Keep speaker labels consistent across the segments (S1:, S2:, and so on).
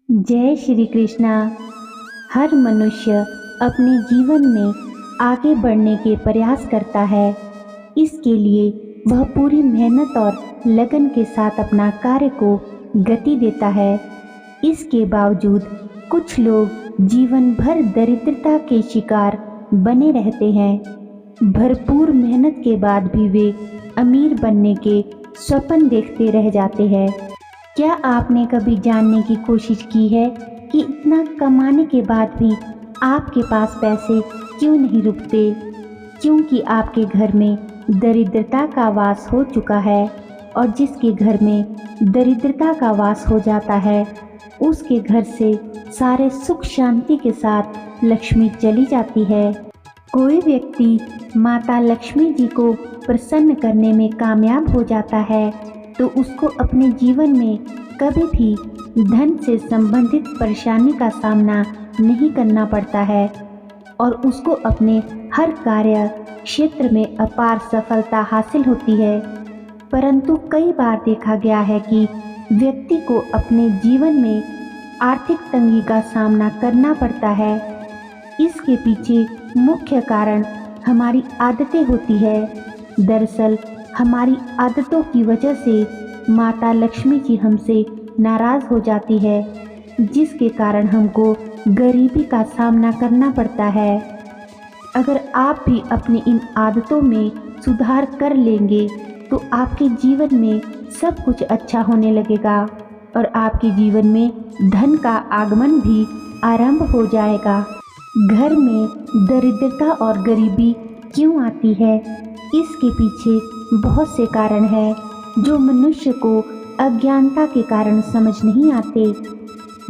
S1: जय श्री कृष्णा। हर मनुष्य अपने जीवन में आगे बढ़ने के प्रयास करता है। इसके लिए वह पूरी मेहनत और लगन के साथ अपना कार्य को गति देता है। इसके बावजूद कुछ लोग जीवन भर दरिद्रता के शिकार बने रहते हैं। भरपूर मेहनत के बाद भी वे अमीर बनने के स्वप्न देखते रह जाते हैं। क्या आपने कभी जानने की कोशिश की है कि इतना कमाने के बाद भी आपके पास पैसे क्यों नहीं रुकते? क्योंकि आपके घर में दरिद्रता का वास हो चुका है, और जिसके घर में दरिद्रता का वास हो जाता है उसके घर से सारे सुख शांति के साथ लक्ष्मी चली जाती है। कोई व्यक्ति माता लक्ष्मी जी को प्रसन्न करने में कामयाब हो जाता है तो उसको अपने जीवन में कभी भी धन से संबंधित परेशानी का सामना नहीं करना पड़ता है, और उसको अपने हर कार्य क्षेत्र में अपार सफलता हासिल होती है। परंतु कई बार देखा गया है कि व्यक्ति को अपने जीवन में आर्थिक तंगी का सामना करना पड़ता है। इसके पीछे मुख्य कारण हमारी आदतें होती है। दरअसल हमारी आदतों की वजह से माता लक्ष्मी जी हमसे नाराज हो जाती है, जिसके कारण हमको गरीबी का सामना करना पड़ता है। अगर आप भी अपनी इन आदतों में सुधार कर लेंगे तो आपके जीवन में सब कुछ अच्छा होने लगेगा और आपके जीवन में धन का आगमन भी आरंभ हो जाएगा। घर में दरिद्रता और गरीबी क्यों आती है? इसके पीछे बहुत से कारण हैं जो मनुष्य को अज्ञानता के कारण समझ नहीं आते।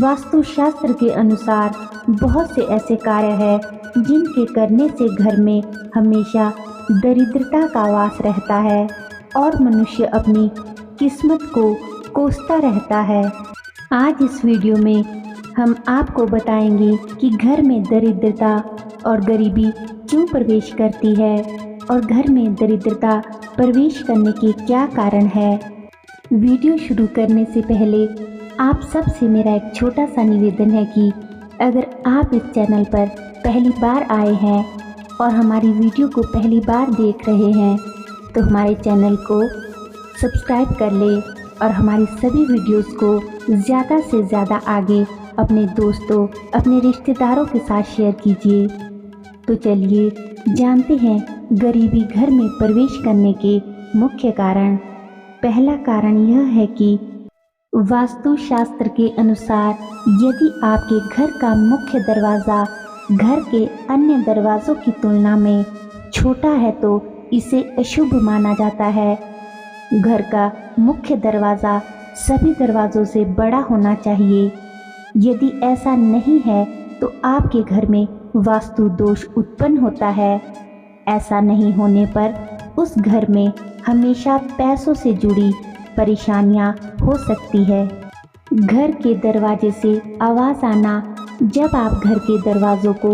S1: वास्तुशास्त्र के अनुसार बहुत से ऐसे कार्य हैं जिनके करने से घर में हमेशा दरिद्रता का वास रहता है और मनुष्य अपनी किस्मत को कोसता रहता है। आज इस वीडियो में हम आपको बताएंगे कि घर में दरिद्रता और गरीबी क्यों प्रवेश करती है और घर में दरिद्रता प्रवेश करने के क्या कारण है। वीडियो शुरू करने से पहले आप सबसे मेरा एक छोटा सा निवेदन है कि अगर आप इस चैनल पर पहली बार आए हैं और हमारी वीडियो को पहली बार देख रहे हैं तो हमारे चैनल को सब्सक्राइब कर लें और हमारी सभी वीडियोस को ज़्यादा से ज़्यादा आगे अपने दोस्तों, अपने रिश्तेदारों के साथ शेयर कीजिए। तो चलिए जानते हैं गरीबी घर में प्रवेश करने के मुख्य कारण। पहला कारण यह है कि वास्तुशास्त्र के अनुसार यदि आपके घर का मुख्य दरवाज़ा घर के अन्य दरवाज़ों की तुलना में छोटा है तो इसे अशुभ माना जाता है। घर का मुख्य दरवाज़ा सभी दरवाज़ों से बड़ा होना चाहिए। यदि ऐसा नहीं है तो आपके घर में वास्तु दोष उत्पन्न होता है। ऐसा नहीं होने पर उस घर में हमेशा पैसों से जुड़ी परेशानियां हो सकती है। घर के दरवाजे से आवाज़ आना। जब आप घर के दरवाज़ों को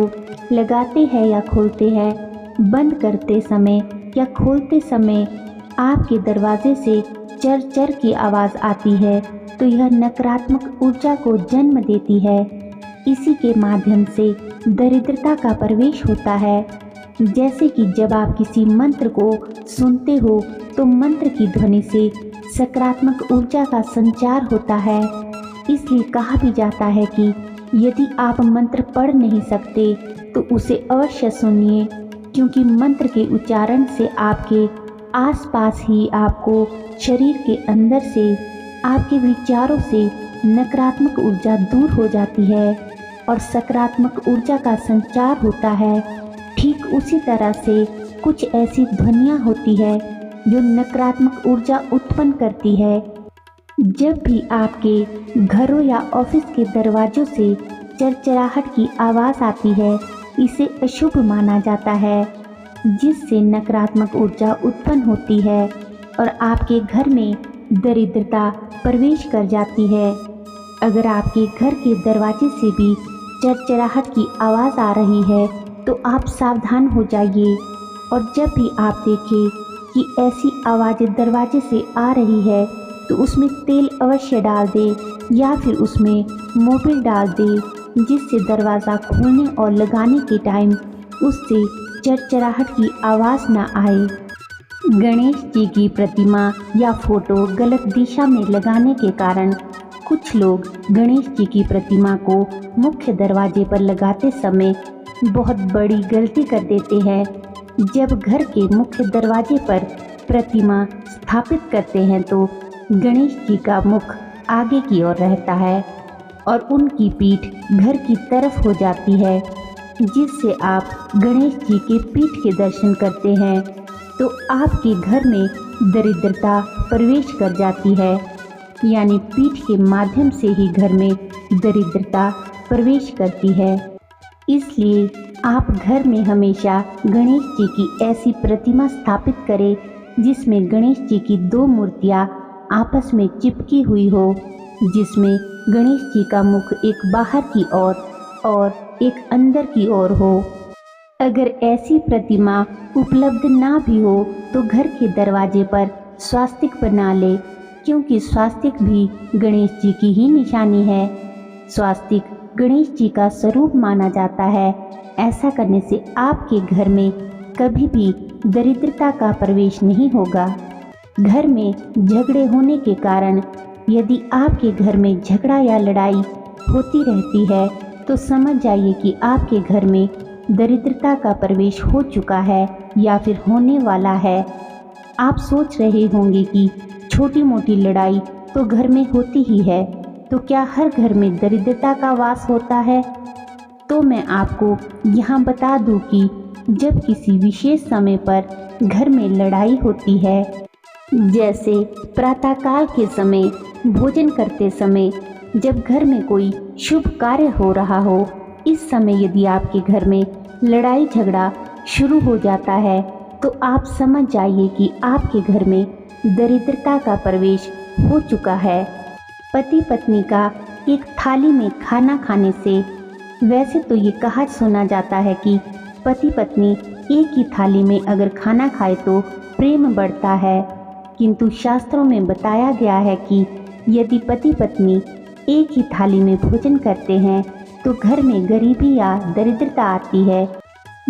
S1: लगाते हैं या खोलते हैं, बंद करते समय या खोलते समय आपके दरवाजे से चर चर की आवाज़ आती है तो यह नकारात्मक ऊर्जा को जन्म देती है। इसी के माध्यम से दरिद्रता का प्रवेश होता है। जैसे कि जब आप किसी मंत्र को सुनते हो तो मंत्र की ध्वनि से सकारात्मक ऊर्जा का संचार होता है। इसलिए कहा भी जाता है कि यदि आप मंत्र पढ़ नहीं सकते तो उसे अवश्य सुनिए, क्योंकि मंत्र के उच्चारण से आपके आसपास ही आपको शरीर के अंदर से, आपके विचारों से नकारात्मक ऊर्जा दूर हो जाती है और सकारात्मक ऊर्जा का संचार होता है। ठीक उसी तरह से कुछ ऐसी ध्वनियाँ होती है जो नकारात्मक ऊर्जा उत्पन्न करती है। जब भी आपके घरों या ऑफिस के दरवाजों से चरचराहट की आवाज़ आती है, इसे अशुभ माना जाता है, जिससे नकारात्मक ऊर्जा उत्पन्न होती है और आपके घर में दरिद्रता प्रवेश कर जाती है। अगर आपके घर के दरवाजे से भी चरचराहट की आवाज़ आ रही है तो आप सावधान हो जाइए, और जब भी आप देखें कि ऐसी आवाज़ दरवाजे से आ रही है तो उसमें तेल अवश्य डाल दे या फिर उसमें मोबिल डाल दे, जिससे दरवाज़ा खोलने और लगाने के टाइम उससे चरचराहट की आवाज़ ना आए। गणेश जी की प्रतिमा या फोटो गलत दिशा में लगाने के कारण कुछ लोग गणेश जी की प्रतिमा को मुख्य दरवाजे पर लगाते समय बहुत बड़ी गलती कर देते हैं। जब घर के मुख्य दरवाजे पर प्रतिमा स्थापित करते हैं तो गणेश जी का मुख आगे की ओर रहता है और उनकी पीठ घर की तरफ हो जाती है, जिससे आप गणेश जी के पीठ के दर्शन करते हैं तो आपके घर में दरिद्रता प्रवेश कर जाती है, यानी पीठ के माध्यम से ही घर में दरिद्रता प्रवेश करती है। इसलिए आप घर में हमेशा गणेश जी की ऐसी प्रतिमा स्थापित करें जिसमें गणेश जी की दो मूर्तियां आपस में चिपकी हुई हो, जिसमें गणेश जी का मुख एक बाहर की ओर और एक अंदर की ओर हो। अगर ऐसी प्रतिमा उपलब्ध ना भी हो तो घर के दरवाजे पर स्वास्तिक बना ले, क्योंकि स्वास्तिक भी गणेश जी की ही निशानी है। स्वास्तिक गणेश जी का स्वरूप माना जाता है। ऐसा करने से आपके घर में कभी भी दरिद्रता का प्रवेश नहीं होगा। घर में झगड़े होने के कारण यदि आपके घर में झगड़ा या लड़ाई होती रहती है तो समझ जाइए कि आपके घर में दरिद्रता का प्रवेश हो चुका है या फिर होने वाला है। आप सोच रहे होंगे कि छोटी मोटी लड़ाई तो घर में होती ही है, तो क्या हर घर में दरिद्रता का वास होता है? तो मैं आपको यहाँ बता दूँ कि जब किसी विशेष समय पर घर में लड़ाई होती है, जैसे प्रातःकाल के समय भोजन करते समय, जब घर में कोई शुभ कार्य हो रहा हो, इस समय यदि आपके घर में लड़ाई झगड़ा शुरू हो जाता है तो आप समझ जाइए कि आपके घर में दरिद्रता का प्रवेश हो चुका है। पति पत्नी का एक थाली में खाना खाने से, वैसे तो ये कहा सुना जाता है कि पति पत्नी एक ही थाली में अगर खाना खाए तो प्रेम बढ़ता है, किंतु शास्त्रों में बताया गया है कि यदि पति पत्नी एक ही थाली में भोजन करते हैं तो घर में गरीबी या दरिद्रता आती है।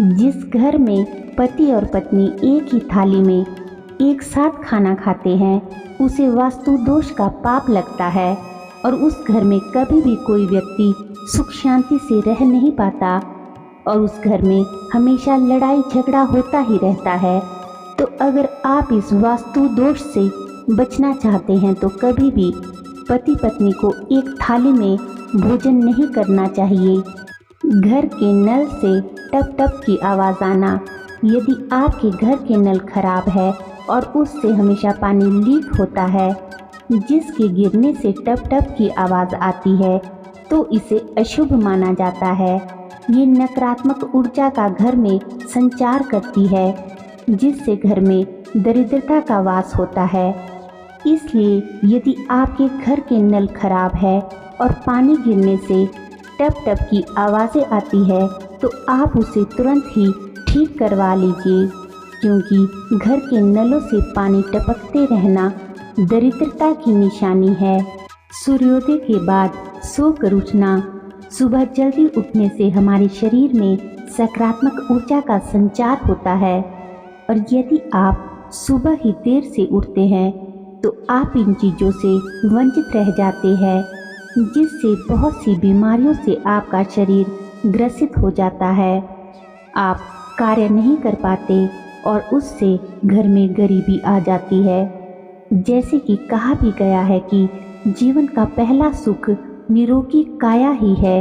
S1: जिस घर में पति और पत्नी एक ही थाली में एक साथ खाना खाते हैं उसे वास्तु दोष का पाप लगता है और उस घर में कभी भी कोई व्यक्ति सुख शांति से रह नहीं पाता और उस घर में हमेशा लड़ाई झगड़ा होता ही रहता है। तो अगर आप इस वास्तु दोष से बचना चाहते हैं तो कभी भी पति पत्नी को एक थाली में भोजन नहीं करना चाहिए। घर के नल से टप टप की आवाज़ आना, यदि आपके घर के नल खराब है और उससे हमेशा पानी लीक होता है, जिसके गिरने से टप टप की आवाज़ आती है, तो इसे अशुभ माना जाता है। ये नकारात्मक ऊर्जा का घर में संचार करती है, जिससे घर में दरिद्रता का वास होता है। इसलिए यदि आपके घर के नल खराब है और पानी गिरने से टप टप की आवाज़ें आती है तो आप उसे तुरंत ही ठीक करवा लीजिए, क्योंकि घर के नलों से पानी टपकते रहना दरिद्रता की निशानी है। सूर्योदय के बाद सोकर उठना, सुबह जल्दी उठने से हमारे शरीर में सकारात्मक ऊर्जा का संचार होता है और यदि आप सुबह ही देर से उठते हैं तो आप इन चीज़ों से वंचित रह जाते हैं, जिससे बहुत सी बीमारियों से आपका शरीर ग्रसित हो जाता है। आप कार्य नहीं कर पाते और उससे घर में गरीबी आ जाती है। जैसे कि कहा भी गया है कि जीवन का पहला सुख निरोगी काया ही है।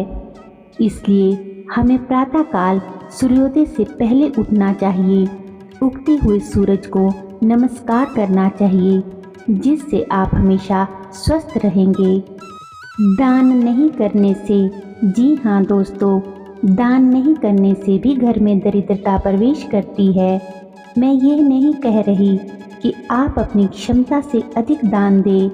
S1: इसलिए हमें प्रातःकाल सूर्योदय से पहले उठना चाहिए, उगते हुए सूरज को नमस्कार करना चाहिए, जिससे आप हमेशा स्वस्थ रहेंगे। दान नहीं करने से, जी हाँ दोस्तों, दान नहीं करने से भी घर में दरिद्रता प्रवेश करती है। मैं ये नहीं कह रही कि आप अपनी क्षमता से अधिक दान दें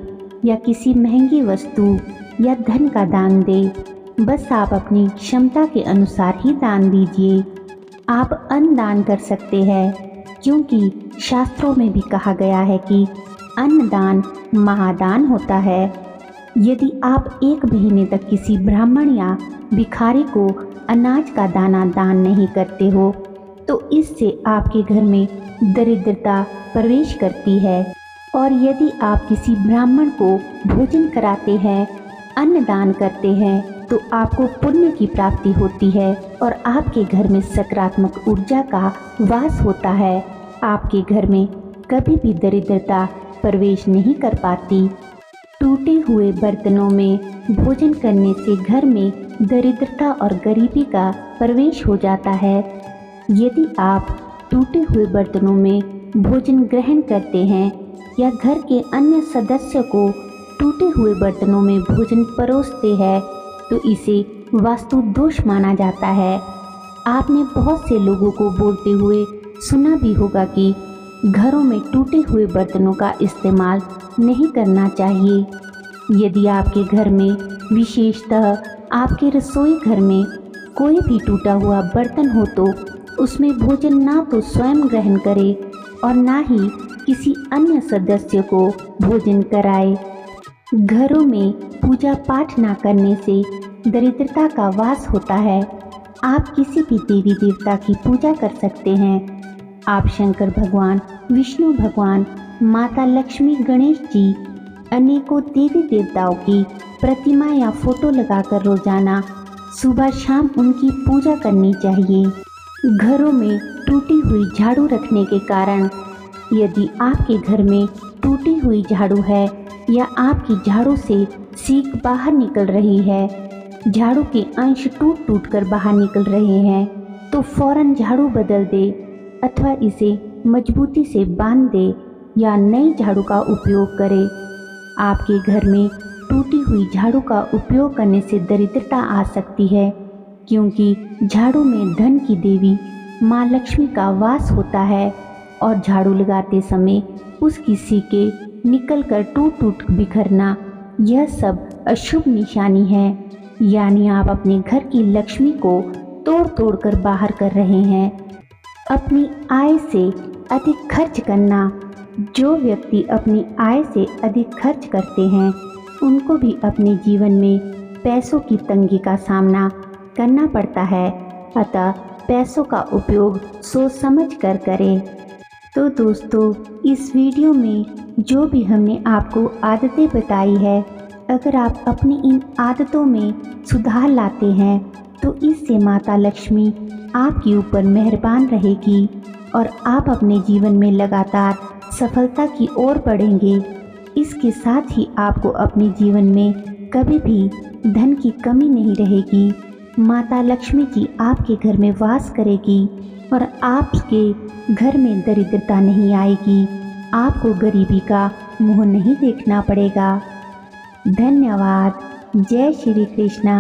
S1: या किसी महंगी वस्तु या धन का दान दें। बस आप अपनी क्षमता के अनुसार ही दान दीजिए। आप अन्न दान कर सकते हैं, क्योंकि शास्त्रों में भी कहा गया है कि अन्नदान महादान होता है। यदि आप 1 महीने तक किसी ब्राह्मण या भिखारी को अनाज का दाना दान नहीं करते हो तो इससे आपके घर में दरिद्रता प्रवेश करती है। और यदि आप किसी ब्राह्मण को भोजन कराते हैं, अन्नदान करते हैं तो आपको पुण्य की प्राप्ति होती है और आपके घर में सकारात्मक ऊर्जा का वास होता है। आपके घर में कभी भी दरिद्रता प्रवेश नहीं कर पाती। टूटे हुए बर्तनों में भोजन करने से घर में दरिद्रता और गरीबी का प्रवेश हो जाता है। यदि आप टूटे हुए बर्तनों में भोजन ग्रहण करते हैं या घर के अन्य सदस्य को टूटे हुए बर्तनों में भोजन परोसते हैं तो इसे वास्तु दोष माना जाता है। आपने बहुत से लोगों को बोलते हुए सुना भी होगा कि घरों में टूटे हुए बर्तनों का इस्तेमाल नहीं करना चाहिए। यदि आपके घर में, विशेषतः आपके रसोई घर में कोई भी टूटा हुआ बर्तन हो तो उसमें भोजन ना तो स्वयं ग्रहण करे और ना ही किसी अन्य सदस्य को भोजन कराए। घरों में पूजा पाठ ना करने से दरिद्रता का वास होता है। आप किसी भी देवी देवता की पूजा कर सकते हैं। आप शंकर भगवान, विष्णु भगवान, माता लक्ष्मी, गणेश जी, अनेकों देवी देवताओं की प्रतिमा या फोटो लगाकर रोजाना सुबह शाम उनकी पूजा करनी चाहिए। घरों में टूटी हुई झाड़ू रखने के कारण, यदि आपके घर में टूटी हुई झाड़ू है या आपकी झाड़ू से सीक बाहर निकल रही है, झाड़ू के अंश टूट टूट कर बाहर निकल रहे हैं, तो फौरन झाड़ू बदल दे अथवा इसे मजबूती से बांध दे या नई झाड़ू का उपयोग करे। आपके घर में टूटी हुई झाड़ू का उपयोग करने से दरिद्रता आ सकती है, क्योंकि झाड़ू में धन की देवी माँ लक्ष्मी का वास होता है और झाड़ू लगाते समय उसकी सीकें निकलकर टूट टूट बिखरना, यह सब अशुभ निशानी है। यानी आप अपने घर की लक्ष्मी को तोड़ तोड़ कर बाहर कर रहे हैं। अपनी आय से अधिक खर्च करना, जो व्यक्ति अपनी आय से अधिक खर्च करते हैं उनको भी अपने जीवन में पैसों की तंगी का सामना करना पड़ता है। अतः पैसों का उपयोग सोच समझ कर करें। तो दोस्तों, इस वीडियो में जो भी हमने आपको आदतें बताई है, अगर आप अपनी इन आदतों में सुधार लाते हैं तो इससे माता लक्ष्मी आपके ऊपर मेहरबान रहेगी और आप अपने जीवन में लगातार सफलता की ओर बढ़ेंगे। इसके साथ ही आपको अपने जीवन में कभी भी धन की कमी नहीं रहेगी। माता लक्ष्मी जी आपके घर में वास करेगी और आपके घर में दरिद्रता नहीं आएगी। आपको गरीबी का मुंह नहीं देखना पड़ेगा। धन्यवाद। जय श्री कृष्णा।